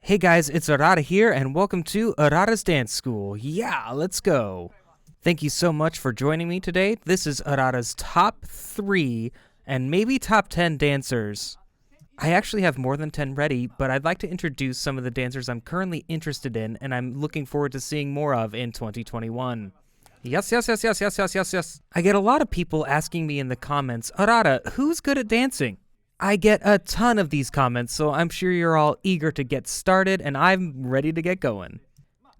Hey guys, it's Arata here, and welcome to Arata's Dance School. Yeah, let's go. Thank you so much for joining me today. This is Arata's top 3 and maybe top 10 dancers. I actually have more than 10 ready, but I'd like to introduce some of the dancers I'm currently interested in and I'm looking forward to seeing more of in 2021. Yes. I get a lot of people asking me in the comments, Arata, who's good at dancing? I get a ton of these comments, so I'm sure you're all eager to get started, and I'm ready to get going.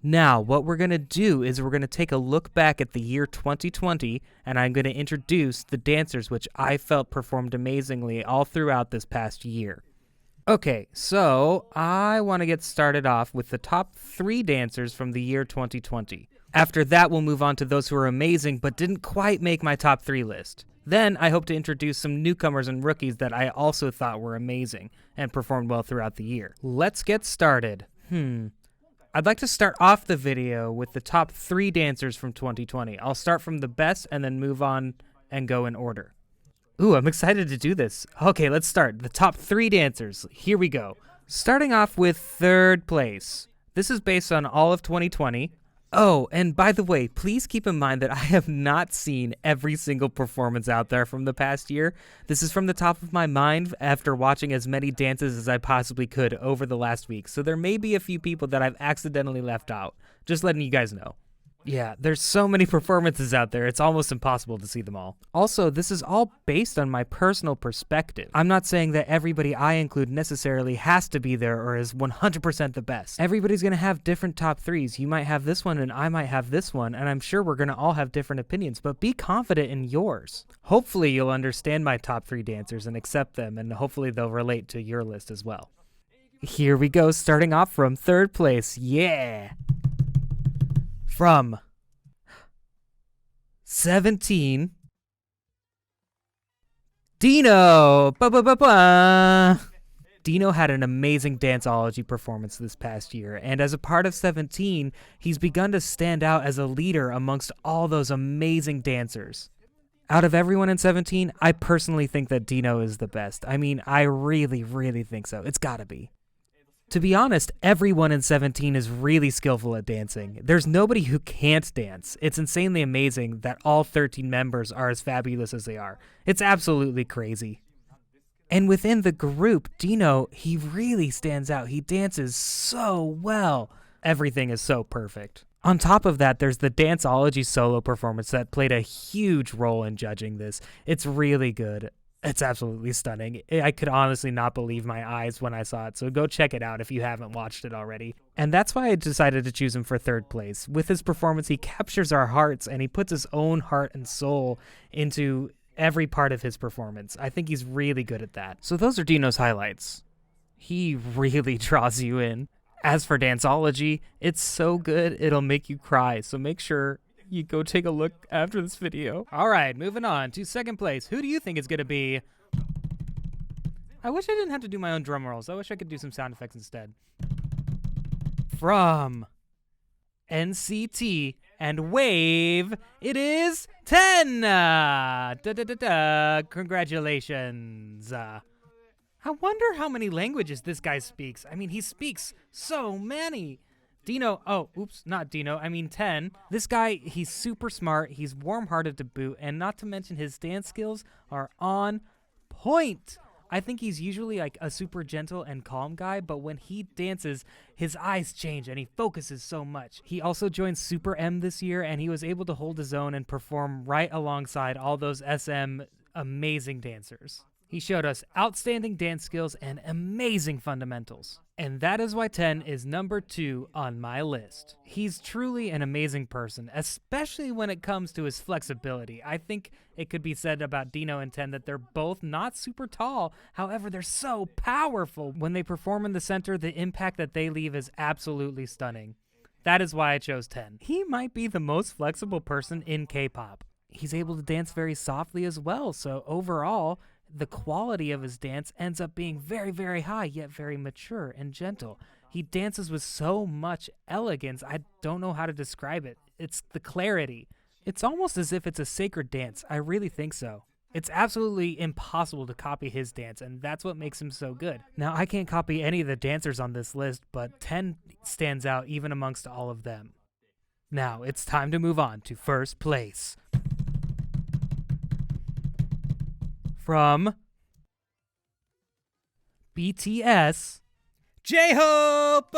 Now, what we're going to do is we're going to take a look back at the year 2020, and I'm going to introduce the dancers which I felt performed amazingly all throughout this past year. Okay, so I want to get started off with the top 3 dancers from the year 2020. After that, we'll move on to those who are amazing but didn't quite make my top 3 list. Then I hope to introduce some newcomers and rookies that I also thought were amazing and performed well throughout the year. Let's get started. I'd like to start off the video with the top 3 dancers from 2020. I'll start from the best and then move on and go in order. Ooh, I'm excited to do this. Okay, let's start. The top 3 dancers. Here we go. Starting off with 3rd place. This is based on all of 2020. Oh, and by the way, please keep in mind that I have not seen every single performance out there from the past year. This is from the top of my mind after watching as many dances as I possibly could over the last week, so there may be a few people that I've accidentally left out. Just letting you guys know. Yeah, there's so many performances out there, it's almost impossible to see them all. Also, this is all based on my personal perspective. I'm not saying that everybody I include necessarily has to be there or is 100% the best. Everybody's gonna have different top 3s. You might have this one and I might have this one, and I'm sure we're gonna all have different opinions, but be confident in yours. Hopefully you'll understand my top 3 dancers and accept them, and hopefully they'll relate to your list as well. Here we go, starting off from 3rd place. Yeah! From 17, Dino! Dino had an amazing danceology performance this past year, and as a part of 17, he's begun to stand out as a leader amongst all those amazing dancers. Out of everyone in 17, I personally think that Dino is the best. I mean, I really think so. It's gotta be. To be honest, everyone in 17 is really skillful at dancing. There's nobody who can't dance. It's insanely amazing that all 13 members are as fabulous as they are. It's absolutely crazy. And within the group, Dino, he really stands out. He dances so well. Everything is so perfect. On top of that, there's the danceology solo performance that played a huge role in judging this. It's really good. It's absolutely stunning. I could honestly not believe my eyes when I saw it, so go check it out if you haven't watched it already. And that's why I decided to choose him for 3rd place. With his performance, he captures our hearts, and he puts his own heart and soul into every part of his performance. I think he's really good at that. So those are Dino's highlights. He really draws you in. As for danceology, it's so good it'll make you cry, so make sure you go take a look after this video. All right, moving on to 2nd place. Who do you think is going to be? I wish I didn't have to do my own drum rolls. I wish I could do some sound effects instead. From NCT and Wave, it is 10. Congratulations. I wonder how many languages this guy speaks. I mean, he speaks so many. Dino, not Dino, I mean 10. This guy, he's super smart, he's warm-hearted to boot, and not to mention his dance skills are on point. I think he's usually like a super gentle and calm guy, but when he dances, his eyes change and he focuses so much. He also joined Super M this year, and he was able to hold his own and perform right alongside all those SM amazing dancers. He showed us outstanding dance skills and amazing fundamentals. And that is why 10 is number 2 on my list. He's truly an amazing person, especially when it comes to his flexibility. I think it could be said about Dino and 10 that they're both not super tall, however, they're so powerful. When they perform in the center, the impact that they leave is absolutely stunning. That is why I chose 10. He might be the most flexible person in K-pop. He's able to dance very softly as well, so overall, the quality of his dance ends up being very high, yet very mature and gentle. He dances with so much elegance, I don't know how to describe it. It's the clarity. It's almost as if it's a sacred dance. I really think so. It's absolutely impossible to copy his dance, and that's what makes him so good. Now, I can't copy any of the dancers on this list, but 10 stands out even amongst all of them. Now, it's time to move on to first place. From BTS, J-Hope!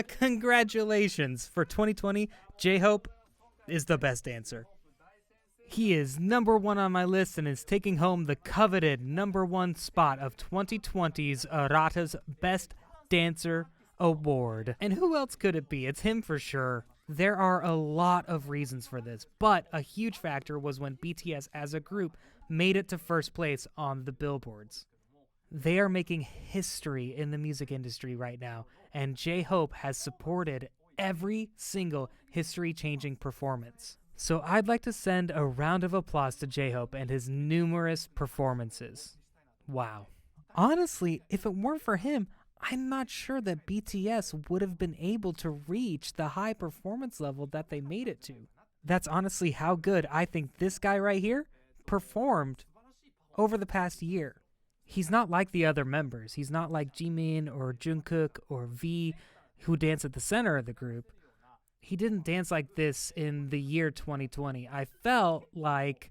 Congratulations! For 2020, J-Hope is the best dancer. He is number 1 on my list and is taking home the coveted number 1 spot of 2020's ARATA's Best Dancer Award. And who else could it be? It's him for sure. There are a lot of reasons for this, but a huge factor was when BTS as a group made it to first place on the billboards. They are making history in the music industry right now, and J-Hope has supported every single history-changing performance. So I'd like to send a round of applause to J-Hope and his numerous performances. Wow. Honestly, if it weren't for him, I'm not sure that BTS would have been able to reach the high performance level that they made it to. That's honestly how good I think this guy right here performed over the past year. He's not like the other members. He's not like Jimin or Jungkook or V, who dance at the center of the group. He didn't dance like this in the year 2020. I felt like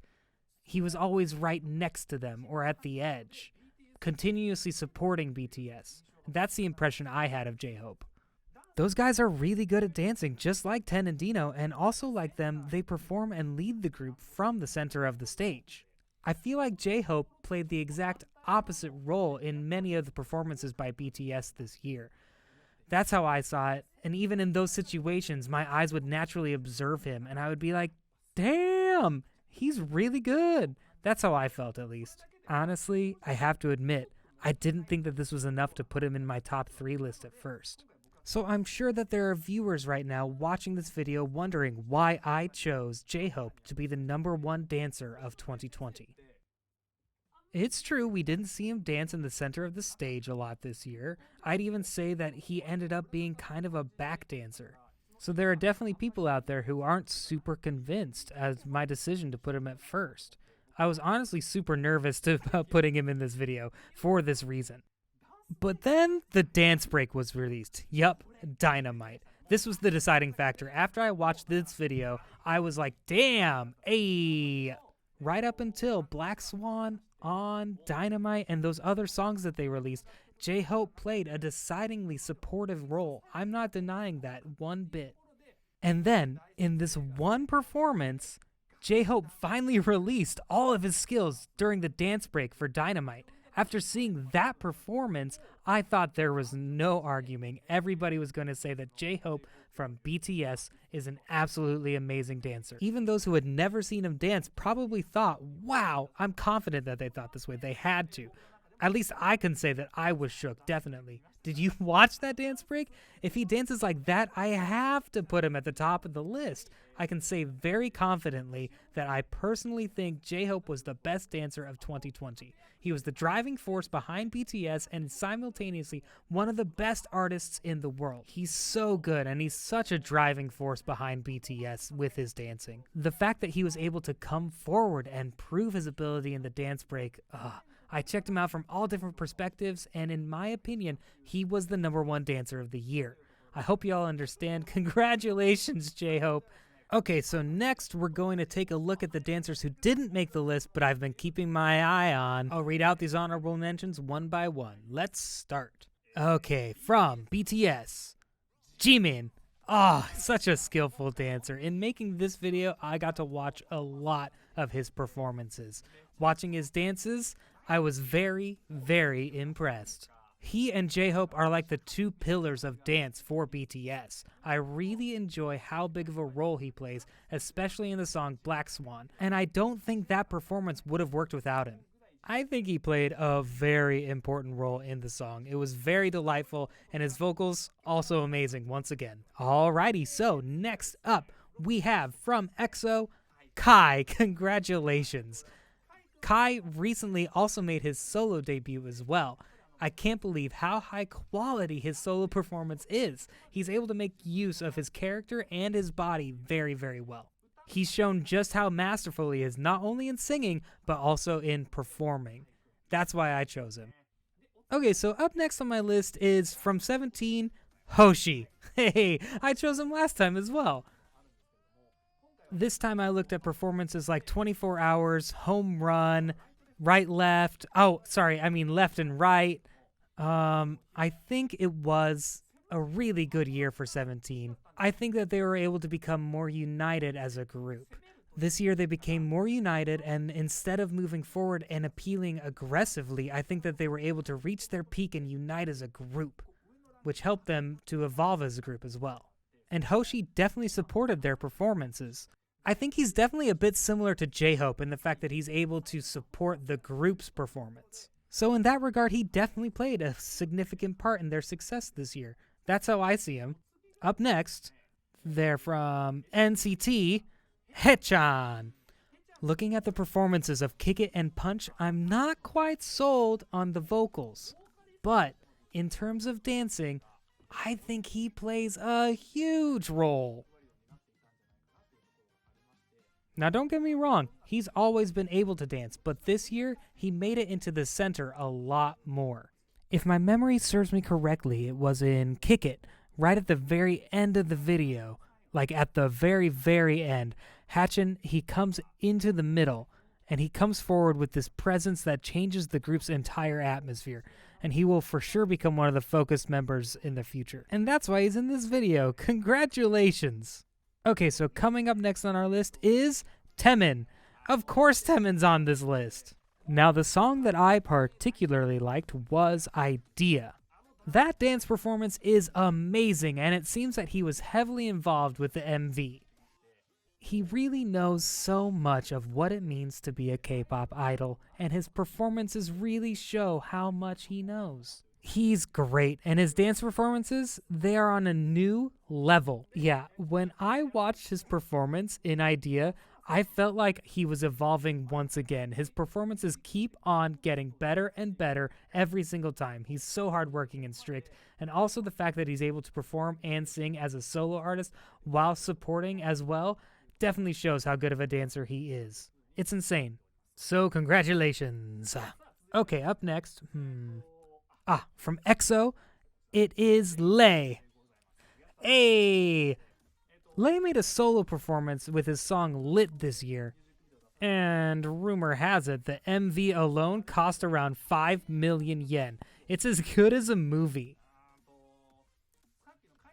he was always right next to them or at the edge, continuously supporting BTS. That's the impression I had of J-Hope. Those guys are really good at dancing, just like Ten and Dino, and also like them, they perform and lead the group from the center of the stage. I feel like J-Hope played the exact opposite role in many of the performances by BTS this year. That's how I saw it, and even in those situations, my eyes would naturally observe him, and I would be like, damn, he's really good. That's how I felt, at least. Honestly, I have to admit, I didn't think that this was enough to put him in my top 3 list at first. So I'm sure that there are viewers right now watching this video wondering why I chose J-Hope to be the number 1 dancer of 2020. It's true, we didn't see him dance in the center of the stage a lot this year. I'd even say that he ended up being kind of a back dancer. So there are definitely people out there who aren't super convinced as my decision to put him at first. I was honestly super nervous about putting him in this video for this reason. But then the dance break was released. Yup, Dynamite. This was the deciding factor. After I watched this video, I was like, damn, ayy. Right up until Black Swan, On, Dynamite, and those other songs that they released, J-Hope played a decidingly supportive role. I'm not denying that one bit. And then, in this one performance, J-Hope finally released all of his skills during the dance break for Dynamite. After seeing that performance, I thought there was no arguing. Everybody was going to say that J-Hope from BTS is an absolutely amazing dancer. Even those who had never seen him dance probably thought, wow, I'm confident that they thought this way. They had to. At least I can say that I was shook, definitely. Did you watch that dance break? If he dances like that, I have to put him at the top of the list. I can say very confidently that I personally think J-Hope was the best dancer of 2020. He was the driving force behind BTS and simultaneously one of the best artists in the world. He's so good, and he's such a driving force behind BTS with his dancing. The fact that he was able to come forward and prove his ability in the dance break, I checked him out from all different perspectives, and in my opinion, he was the number 1 dancer of the year. I hope you all understand. Congratulations, J-Hope. Okay, so next we're going to take a look at the dancers who didn't make the list, but I've been keeping my eye on. I'll read out these honorable mentions one by one. Let's start. Okay, from BTS, Jimin. Such a skillful dancer. In making this video, I got to watch a lot of his performances. Watching his dances, I was very, very impressed. He and J-Hope are like the 2 pillars of dance for BTS. I really enjoy how big of a role he plays, especially in the song Black Swan, and I don't think that performance would have worked without him. I think he played a very important role in the song. It was very delightful, and his vocals also amazing once again. Alrighty, so next up we have from EXO, Kai. Congratulations. Kai recently also made his solo debut as well. I can't believe how high quality his solo performance is. He's able to make use of his character and his body very, very well. He's shown just how masterful he is, not only in singing, but also in performing. That's why I chose him. Okay, so up next on my list is from 17, Hoshi. Hey, I chose him last time as well. This time I looked at performances like 24 Hours, Home Run, Right Left. Oh, sorry, I mean Left and Right. I think it was a really good year for 17. I think that they were able to become more united as a group. This year they became more united, and instead of moving forward and appealing aggressively, I think that they were able to reach their peak and unite as a group, which helped them to evolve as a group as well. And Hoshi definitely supported their performances. I think he's definitely a bit similar to J-Hope in the fact that he's able to support the group's performance. So in that regard, he definitely played a significant part in their success this year. That's how I see him. Up next, they're from NCT, Haechan. Looking at the performances of Kick It and Punch, I'm not quite sold on the vocals. But in terms of dancing, I think he plays a huge role. Now don't get me wrong, he's always been able to dance, but this year, he made it into the center a lot more. If my memory serves me correctly, it was in Kick It, right at the very end of the video, like at the very, very end. Haechan, he comes into the middle, and he comes forward with this presence that changes the group's entire atmosphere, and he will for sure become one of the focused members in the future. And that's why he's in this video. Congratulations! Okay, so coming up next on our list is Taemin. Of course Taemin's on this list. Now the song that I particularly liked was Idea. That dance performance is amazing, and it seems that he was heavily involved with the MV. He really knows so much of what it means to be a K-pop idol, and his performances really show how much he knows. He's great, and his dance performances, they are on a new level. Yeah, when I watched his performance in Idea, I felt like he was evolving once again. His performances keep on getting better and better every single time. He's so hardworking and strict, and also the fact that he's able to perform and sing as a solo artist while supporting as well definitely shows how good of a dancer he is. It's insane. So congratulations. Okay, up next, from EXO, it is Lay. Hey! Lay made a solo performance with his song Lit this year, and rumor has it the MV alone cost around 5 million yen. It's as good as a movie.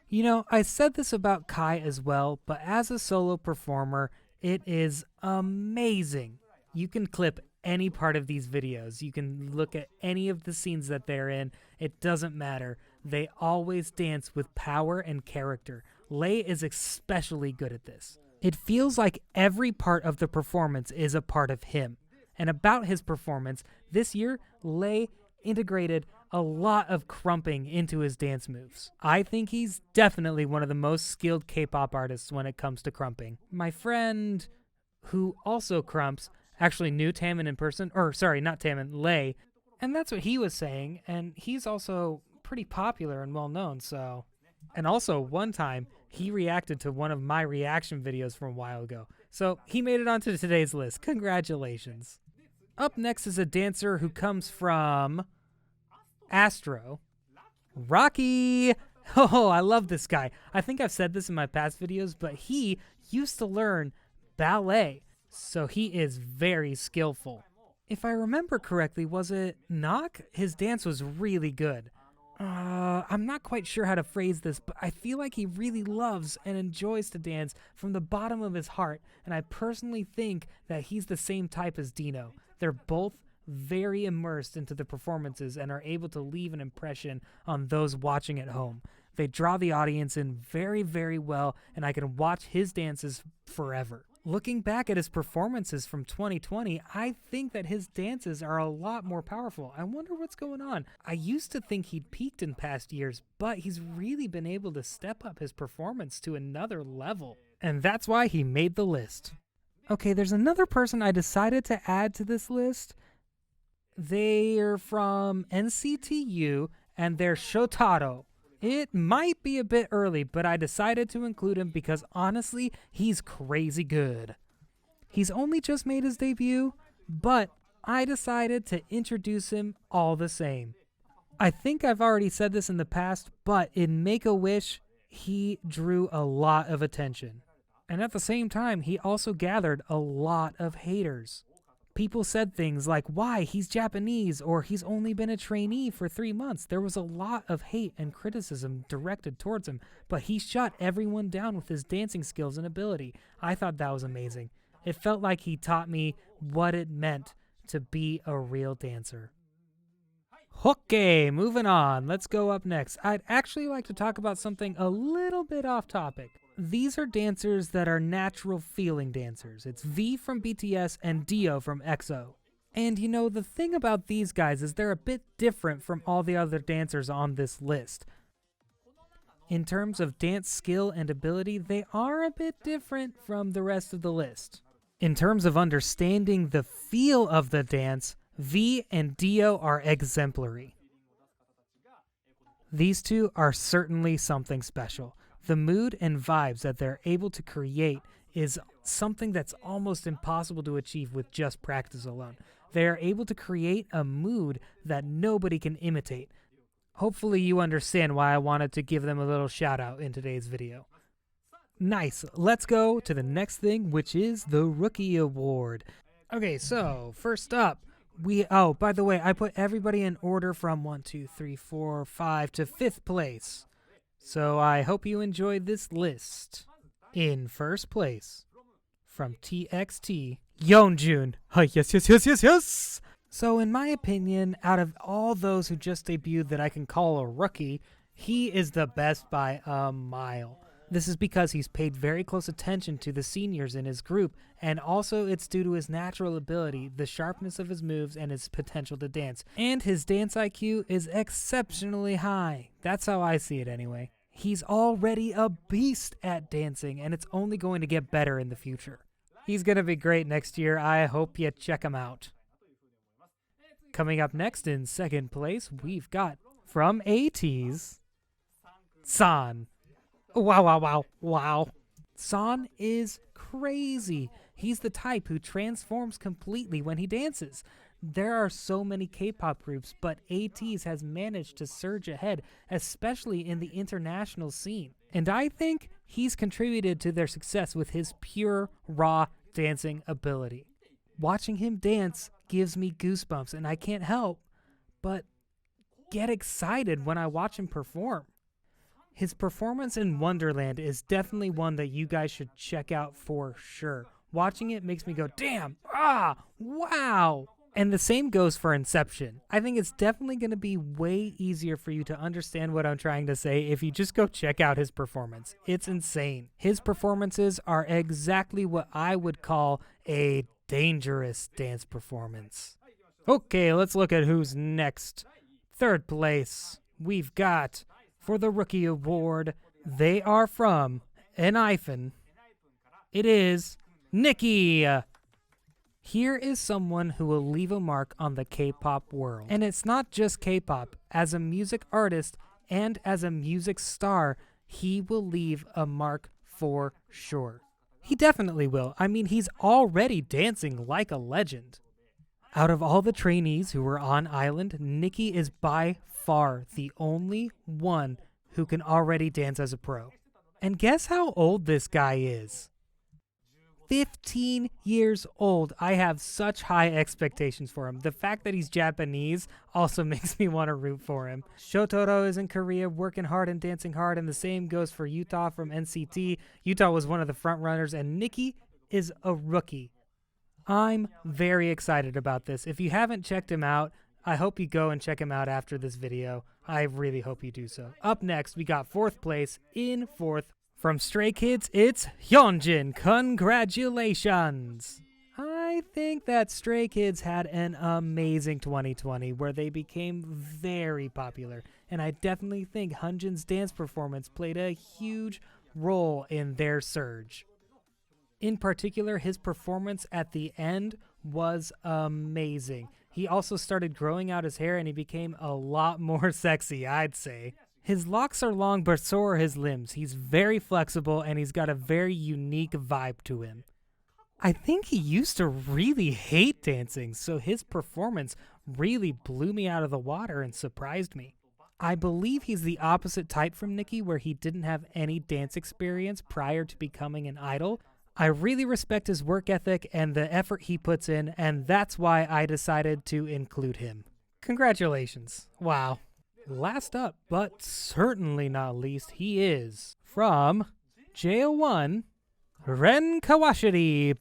You know, I said this about Kai as well, but as a solo performer, it is amazing. You can clip any part of these videos. You can look at any of the scenes that they're in. It doesn't matter. They always dance with power and character. Lay is especially good at this. It feels like every part of the performance is a part of him. And about his performance, this year, Lay integrated a lot of crumping into his dance moves. I think he's definitely one of the most skilled K-pop artists when it comes to crumping. My friend, who also crumps, actually knew Taemin in person, or sorry, not Taemin, Lay, and that's what he was saying, and he's also pretty popular and well-known, so... And also, one time, he reacted to one of my reaction videos from a while ago, so he made it onto today's list. Congratulations. Up next is a dancer who comes from Astro. Rocky! Oh, I love this guy. I think I've said this in my past videos, but he used to learn ballet, so he is very skillful. If I remember correctly, was it Knock? His dance was really good. I'm not quite sure how to phrase this, but I feel like he really loves and enjoys to dance from the bottom of his heart, and I personally think that he's the same type as Dino. They're both very immersed into the performances and are able to leave an impression on those watching at home. They draw the audience in very, very well, and I can watch his dances forever. Looking back at his performances from 2020, I think that his dances are a lot more powerful. I wonder what's going on. I used to think he'd peaked in past years, but he's really been able to step up his performance to another level. And that's why he made the list. Okay, there's another person I decided to add to this list. They're from NCTU, and they're Shotaro. It might be a bit early, but I decided to include him because honestly, he's crazy good. He's only just made his debut, but I decided to introduce him all the same. I think I've already said this in the past, but in Make-A-Wish, he drew a lot of attention. And at the same time, he also gathered a lot of haters. People said things like, why, he's Japanese, or he's only been a trainee for 3 months. There was a lot of hate and criticism directed towards him, but he shut everyone down with his dancing skills and ability. I thought that was amazing. It felt like he taught me what it meant to be a real dancer. Okay, moving on. Let's go up next. I'd actually like to talk about something a little bit off topic. These are dancers that are natural feeling dancers. It's V from BTS and Dio from EXO. And you know, the thing about these guys is they're a bit different from all the other dancers on this list. In terms of dance skill and ability, they are a bit different from the rest of the list. In terms of understanding the feel of the dance, V and Dio are exemplary. These two are certainly something special. The mood and vibes that they're able to create is something that's almost impossible to achieve with just practice alone. They are able to create a mood that nobody can imitate. Hopefully you understand why I wanted to give them a little shout out in today's video. Nice, let's go to the next thing, which is the Rookie Award. Okay, so first up, by the way, I put everybody in order from 1, 2, 3, 4, 5 to 5th place. So I hope you enjoyed this list. In first place, from TXT, Yeonjun. Yes. So in my opinion, out of all those who just debuted that I can call a rookie, he is the best by a mile. This is because he's paid very close attention to the seniors in his group, and also it's due to his natural ability, the sharpness of his moves, and his potential to dance. And his dance IQ is exceptionally high. That's how I see it anyway. He's already a beast at dancing, and it's only going to get better in the future. He's going to be great next year. I hope you check him out. Coming up next in second place, we've got, from ATEEZ, San. Wow. San is crazy. He's the type who transforms completely when he dances. There are so many K-pop groups, but ATEEZ has managed to surge ahead, especially in the international scene. And I think he's contributed to their success with his pure, raw dancing ability. Watching him dance gives me goosebumps, and I can't help but get excited when I watch him perform. His performance in Wonderland is definitely one that you guys should check out for sure. Watching it makes me go, damn, wow. And the same goes for Inception. I think it's definitely going to be way easier for you to understand what I'm trying to say if you just go check out his performance. It's insane. His performances are exactly what I would call a dangerous dance performance. Okay, let's look at who's next. Third place, we've got, for the Rookie Award, they are from ENHYPEN. It is Nikki. Here is someone who will leave a mark on the K-pop world. And it's not just K-pop. As a music artist and as a music star, he will leave a mark for sure. He definitely will. I mean, he's already dancing like a legend. Out of all the trainees who were on Island, Nikki is by far the only one who can already dance as a pro. And guess how old this guy is? 15 years old. I have such high expectations for him. The fact that he's Japanese also makes me want to root for him. Shotaro is in Korea working hard and dancing hard, and the same goes for Yuta from NCT. Yuta was one of the front runners, and Nikki is a rookie. I'm very excited about this. If you haven't checked him out, I hope you go and check him out after this video. I really hope you do so. Up next, we got fourth place. In fourth, from Stray Kids, it's Hyunjin. Congratulations! I think that Stray Kids had an amazing 2020 where they became very popular, and I definitely think Hyunjin's dance performance played a huge role in their surge. In particular, his performance at the end was amazing. He also started growing out his hair and he became a lot more sexy, I'd say. His locks are long, but so are his limbs. He's very flexible, and he's got a very unique vibe to him. I think he used to really hate dancing, so his performance really blew me out of the water and surprised me. I believe he's the opposite type from Nikki, where he didn't have any dance experience prior to becoming an idol. I really respect his work ethic and the effort he puts in, and that's why I decided to include him. Congratulations. Wow. Last up, but certainly not least, he is from JO1, Ren Kawashiri.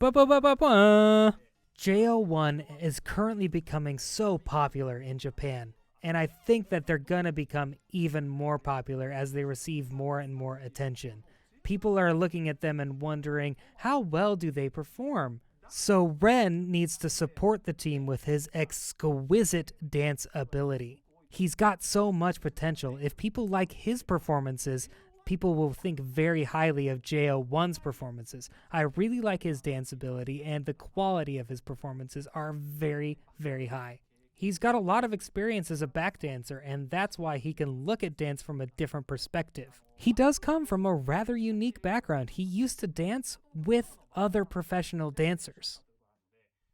JO1 is currently becoming so popular in Japan, and I think that they're gonna become even more popular as they receive more and more attention. People are looking at them and wondering, how well do they perform? So Ren needs to support the team with his exquisite dance ability. He's got so much potential. If people like his performances, people will think very highly of JO1's performances. I really like his dance ability, and the quality of his performances are very, very high. He's got a lot of experience as a back dancer, and that's why he can look at dance from a different perspective. He does come from a rather unique background. He used to dance with other professional dancers.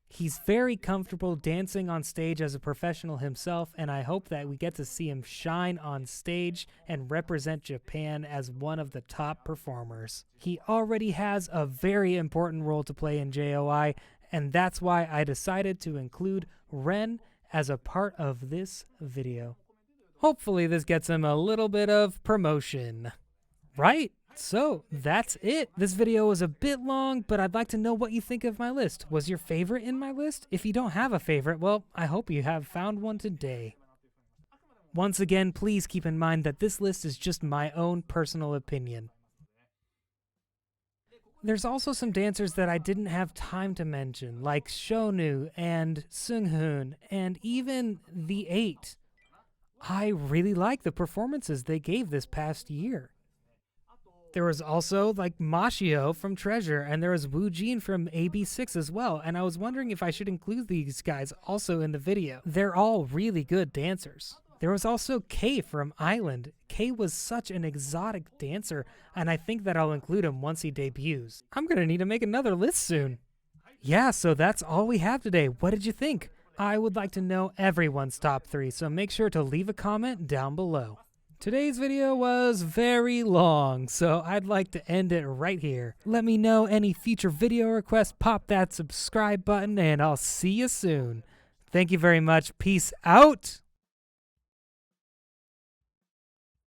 He's very comfortable dancing on stage as a professional himself, and I hope that we get to see him shine on stage and represent Japan as one of the top performers. He already has a very important role to play in JOI, and that's why I decided to include Ren as a part of this video. Hopefully this gets him a little bit of promotion. Right? So that's it. This video was a bit long, but I'd like to know what you think of my list. Was your favorite in my list? If you don't have a favorite, well, I hope you have found one today. Once again, please keep in mind that this list is just my own personal opinion. There's also some dancers that I didn't have time to mention, like Shonu and Seunghoon, and even the 8. I really like the performances they gave this past year. There was also like Mashio from Treasure, and there was Woo Jin from AB6 as well, and I was wondering if I should include these guys also in the video. They're all really good dancers. There was also Kei from Island. Kei was such an exotic dancer, and I think that I'll include him once he debuts. I'm gonna need to make another list soon. Yeah, so that's all we have today. What did you think? I would like to know everyone's top 3, so make sure to leave a comment down below. Today's video was very long, so I'd like to end it right here. Let me know any future video requests, pop that subscribe button, and I'll see you soon. Thank you very much. Peace out.